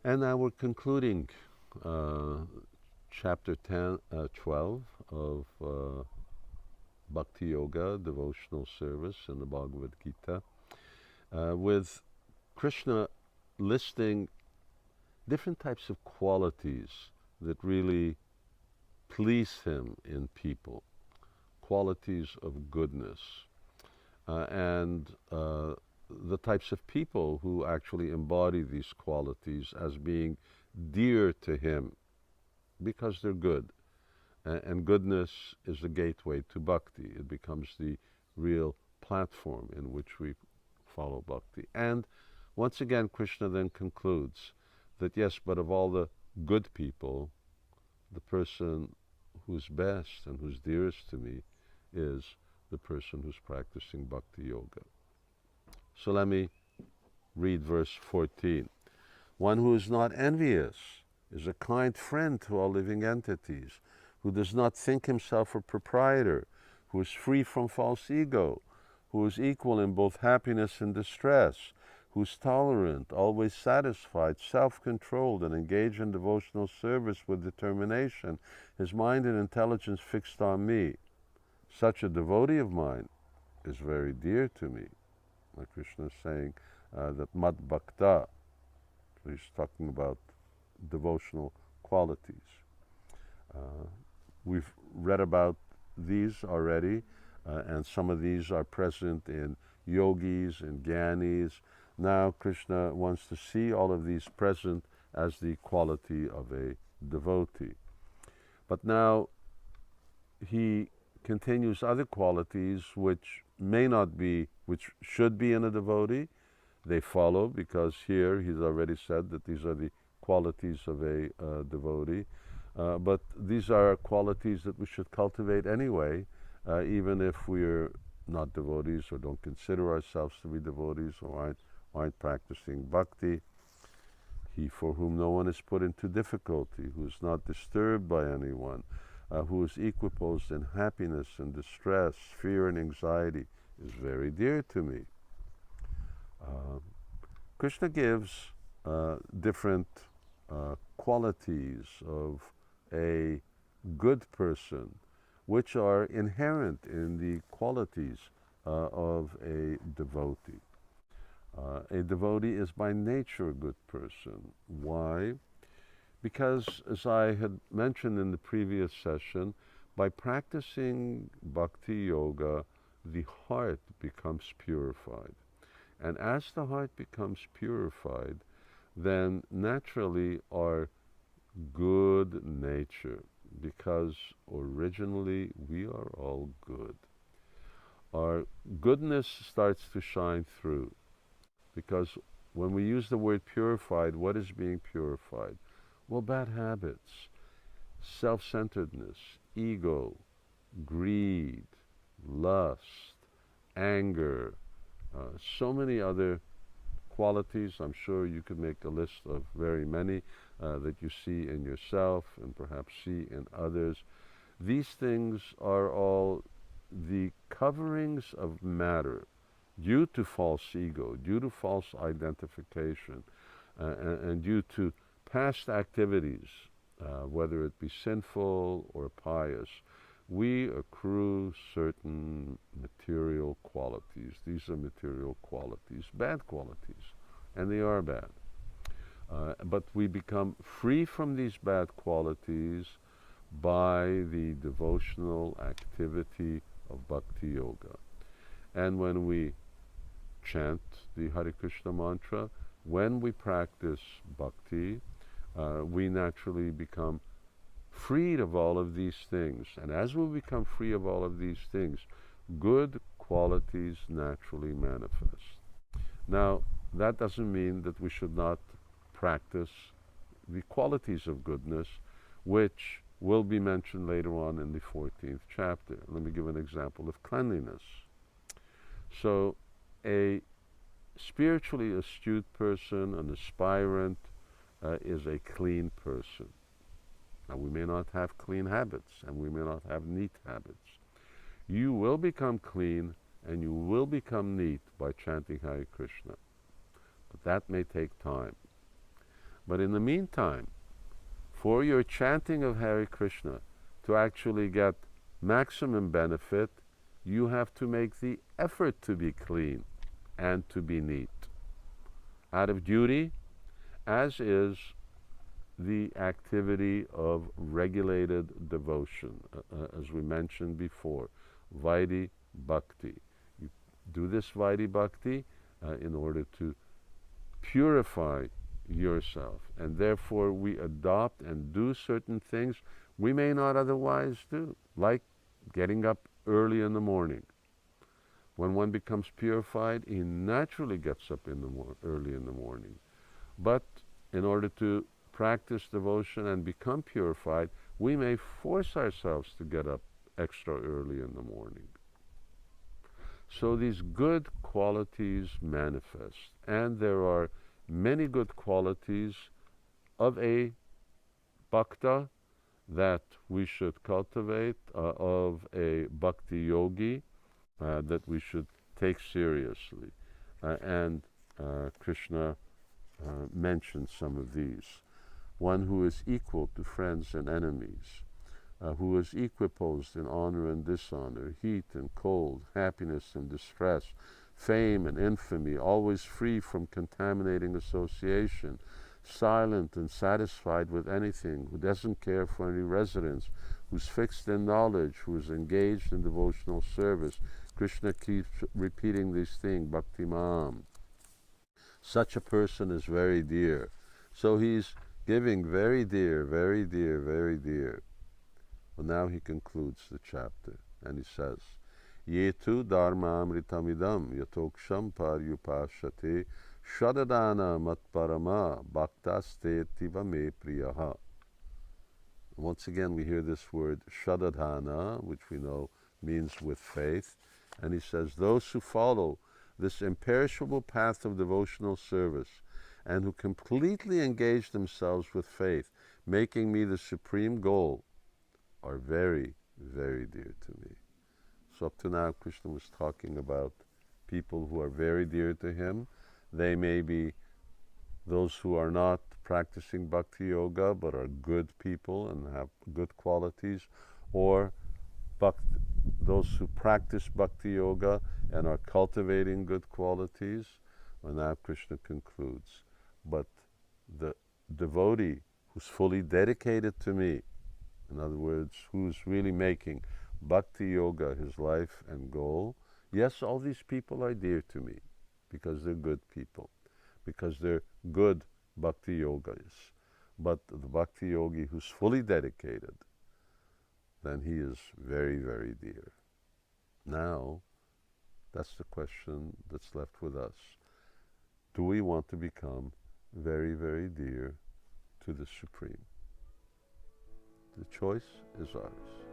And now we're concluding chapter 12 of Bhakti Yoga, devotional service in the Bhagavad Gita, with Krishna listing different types of qualities that really please him in people, qualities of goodness, and the types of people who actually embody these qualities as being dear to him because they're good. And goodness is the gateway to bhakti. It becomes the real platform in which we follow bhakti. And once again, Krishna then concludes that yes, but of all the good people, the person who's best and who's dearest to me is the person who's practicing bhakti yoga. So let me read verse 14. One who is not envious is a kind friend to all living entities, who does not think himself a proprietor, who is free from false ego, who is equal in both happiness and distress, who is tolerant, always satisfied, self-controlled, and engaged in devotional service with determination, his mind and intelligence fixed on me. Such a devotee of mine is very dear to me. Like Krishna is saying that Mad Bhakta, so he's talking about devotional qualities. We've read about these already, and some of these are present in yogis and jnanis. Now Krishna wants to see all of these present as the quality of a devotee. But now he continues other qualities which may not be, which should be in a devotee. They follow because here he's already said that these are the qualities of a devotee. But these are qualities that we should cultivate anyway, even if we're not devotees or don't consider ourselves to be devotees or aren't practicing bhakti. He for whom no one is put into difficulty, who is not disturbed by anyone, who is equiposed in happiness and distress, fear and anxiety, is very dear to me. Krishna gives different qualities of a good person, which are inherent in the qualities of a devotee. A devotee is by nature a good person. Why? Because, as I had mentioned in the previous session, by practicing bhakti yoga, the heart becomes purified. And as the heart becomes purified, then naturally our good nature, because originally we are all good, our goodness starts to shine through. Because when we use the word purified, what is being purified? Well, bad habits, self-centeredness, ego, greed, lust, anger, so many other qualities. I'm sure you could make a list of very many that you see in yourself and perhaps see in others. These things are all the coverings of matter due to false ego, due to false identification, and due to past activities, whether it be sinful or pious. We accrue certain material qualities. These are material qualities, bad qualities, and they are bad. But we become free from these bad qualities by the devotional activity of Bhakti Yoga. And when we chant the Hare Krishna mantra, when we practice Bhakti, we naturally become freed of all of these things. And as we become free of all of these things, good qualities naturally manifest. Now, that doesn't mean that we should not practice the qualities of goodness, which will be mentioned later on in the 14th chapter. Let me give an example of cleanliness. So, a spiritually astute person, an aspirant, is a clean person. Now, we may not have clean habits, and we may not have neat habits. You will become clean, and you will become neat by chanting Hare Krishna. But that may take time. But in the meantime, for your chanting of Hare Krishna to actually get maximum benefit, you have to make the effort to be clean and to be neat. Out of duty, as is the activity of regulated devotion, as we mentioned before, Vaidhi Bhakti. You do this Vaidhi Bhakti in order to purify yourself, and therefore we adopt and do certain things we may not otherwise do, like getting up early in the morning. When one becomes purified, he naturally gets up early in the morning. But in order to practice devotion and become purified, we may force ourselves to get up extra early in the morning. So these good qualities manifest, and there are many good qualities of a bhakta that we should cultivate, of a bhakti yogi that we should take seriously. And Krishna mentions some of these. One who is equal to friends and enemies, who is equiposed in honor and dishonor, heat and cold, happiness and distress, fame and infamy, always free from contaminating association, silent and satisfied with anything, who doesn't care for any residence, who's fixed in knowledge, who is engaged in devotional service. Krishna keeps repeating this thing, Bhakti Mam. Such a person is very dear. So he's giving very dear, very dear, very dear. Well, now he concludes the chapter, and he says, Yetu dharma amritamidam yatoksham paryupashate shadadana matparama bhaktaste tiva me priyaha. Once again, we hear this word shadadhana, which we know means with faith. And he says, those who follow this imperishable path of devotional service and who completely engage themselves with faith, making me the supreme goal, are very, very dear to me. So up to now, Krishna was talking about people who are very dear to him. They may be those who are not practicing bhakti yoga but are good people and have good qualities, or those who practice bhakti yoga and are cultivating good qualities. Well, now Krishna concludes, but the devotee who's fully dedicated to me, in other words, who's really making bhakti yoga his life and goal, yes, all these people are dear to me because they're good people, because they're good bhakti yogis. But the bhakti yogi who's fully dedicated, then he is very, very dear. Now, that's the question that's left with us. Do we want to become very, very dear to the Supreme? The choice is ours.